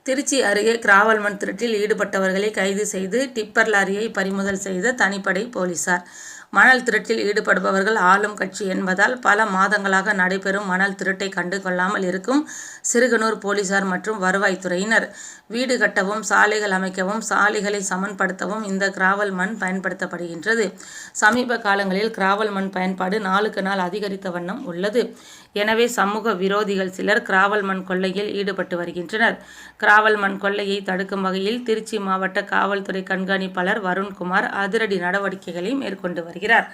திருச்சி அருகே கிராவல் மண் திருட்டில் ஈடுபட்டவர்களை கைது செய்து டிப்பர் லாரியை பறிமுதல் செய்த தனிப்படை போலீசார். மணல் திருட்டில் ஈடுபடுபவர்கள் ஆளும் கட்சி என்பதால் பல மாதங்களாக நடைபெறும் மணல் திருட்டை கண்டு கொள்ளாமல் இருக்கும் சிறுகனூர் போலீசார் மற்றும் வருவாய்த்துறையினர் வீடு கட்டவும், சாலைகள் அமைக்கவும், சாலைகளை சமன்படுத்தவும் இந்த கிராவல் மண் பயன்படுத்தப்படுகின்றது. சமீப காலங்களில் கிராவல் மண் பயன்பாடு நாளுக்கு நாள் அதிகரித்த வண்ணம் உள்ளது. எனவே சமூக விரோதிகள் சிலர் கிராவல் மண் கொள்ளையில் ஈடுபட்டு வருகின்றனர். கிராவல் மண் கொள்ளையை தடுக்கும் வகையில் திருச்சி மாவட்ட காவல்துறை கண்காணிப்பாளர் வருண்குமார் அதிரடி நடவடிக்கைகளை மேற்கொண்டு வருகிறார்.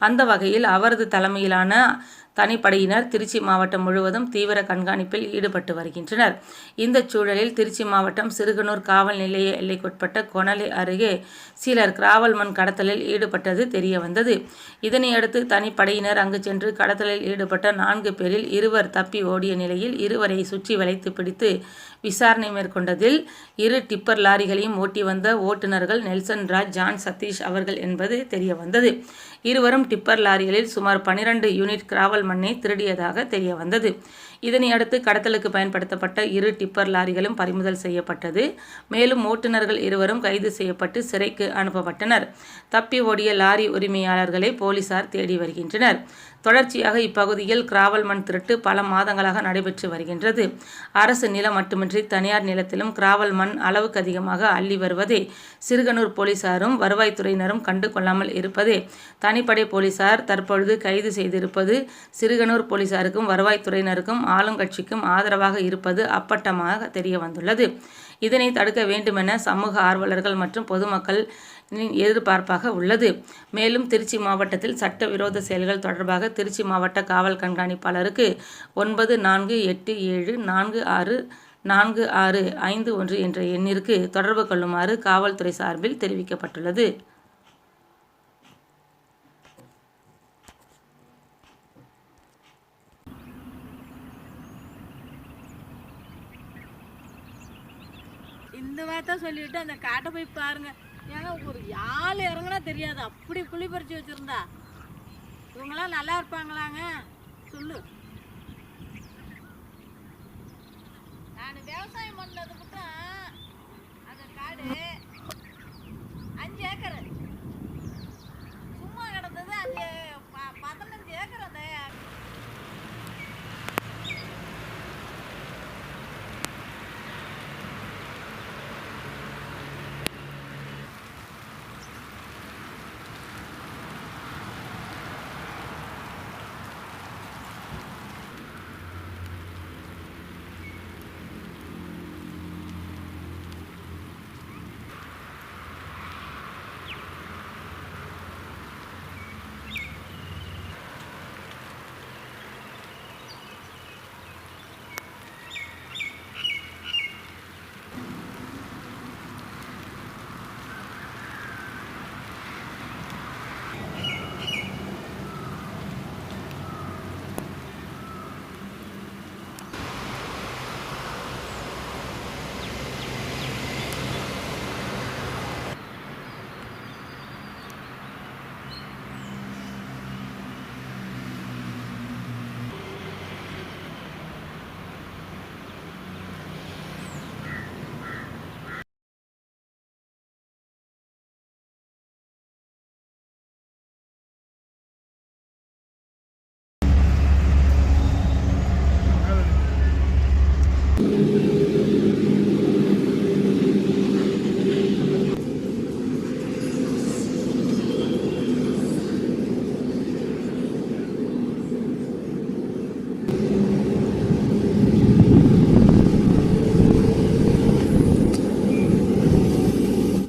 அந்த வகையில் அவரது தலைமையிலான தனிப்படையினர் திருச்சி மாவட்டம் முழுவதும் தீவிர கண்காணிப்பில் ஈடுபட்டு வருகின்றனர். இந்த சூழலில் திருச்சி மாவட்டம் சிறுகனூர் காவல் நிலைய எல்லைக்குட்பட்ட கொணலை அருகே சிலர் கிராவல் மண் கடத்தலில் ஈடுபட்டது தெரியவந்தது. இதனையடுத்து தனிப்படையினர் அங்கு சென்று கடத்தலில் ஈடுபட்ட 4 பேரில் 2 தப்பி ஓடிய நிலையில் 2வரை சுற்றி வளைத்து பிடித்து விசாரணை மேற்கொண்டதில் 2 டிப்பர் லாரிகளையும் ஓட்டி வந்த ஓட்டுநர்கள் நெல்சன் ராஜ், ஜான் சதீஷ் அவர்கள் என்பது தெரியவந்தது. இருவரும் டிப்பர் லாரிகளில் சுமார் 12 யூனிட் கிராவல் மண்ணை திருடியதாக தெரியவந்தது. இதனையடுத்து கடத்தலுக்கு பயன்படுத்தப்பட்ட 2 டிப்பர் லாரிகளும் பறிமுதல் செய்யப்பட்டது. மேலும் ஓட்டுநர்கள் 2வரும் கைது செய்யப்பட்டு சிறைக்கு அனுப்பப்பட்டனர். தப்பி ஓடிய லாரி உரிமையாளர்களை போலீசார் தேடி வருகின்றனர். தொடர்ச்சியாக இப்பகுதியில் கிராவல் மண் திருட்டு பல மாதங்களாக நடைபெற்று வருகின்றது. அரசு நிலம் மட்டுமின்றி தனியார் நிலத்திலும் கிராவல் மண் அளவுக்கு அதிகமாக அள்ளி வருவதை சிறுகனூர் போலீசாரும் வருவாய்த்துறையினரும் கண்டு கொள்ளாமல் இருப்பதே தனிப்படை போலீசார் தற்பொழுது கைது செய்திருப்பது சிறுகனூர் போலீசாருக்கும் வருவாய்த்துறையினருக்கும் ஆளுங்கட்சிக்கும் ஆதரவாக இருப்பது அப்பட்டமாக தெரிய வந்துள்ளது. இதனை தடுக்க வேண்டுமென சமூக ஆர்வலர்கள் மற்றும் பொதுமக்கள் எதிர்பார்ப்பாக உள்ளது. மேலும் திருச்சி மாவட்டத்தில் சட்டவிரோத செயல்கள் தொடர்பாக திருச்சி மாவட்ட காவல் கண்காணிப்பாளருக்கு 9487464651 என்ற எண்ணிற்கு தொடர்பு கொள்ளுமாறு காவல்துறை சார்பில் தெரிவிக்கப்பட்டுள்ளது. இந்த வார்த்தை சொல்லிவிட்டு அந்த காட்டை போய் பாருங்க. ஏங்க ஒரு ஆள் இறங்கினா தெரியாது, அப்படி குழி பறிச்சு வச்சிருந்தா. இவங்கெல்லாம் நல்லா இருப்பாங்களாங்க சொல்லு. நான் விவசாயம் பண்ணதுக்கு தான் அந்த காடு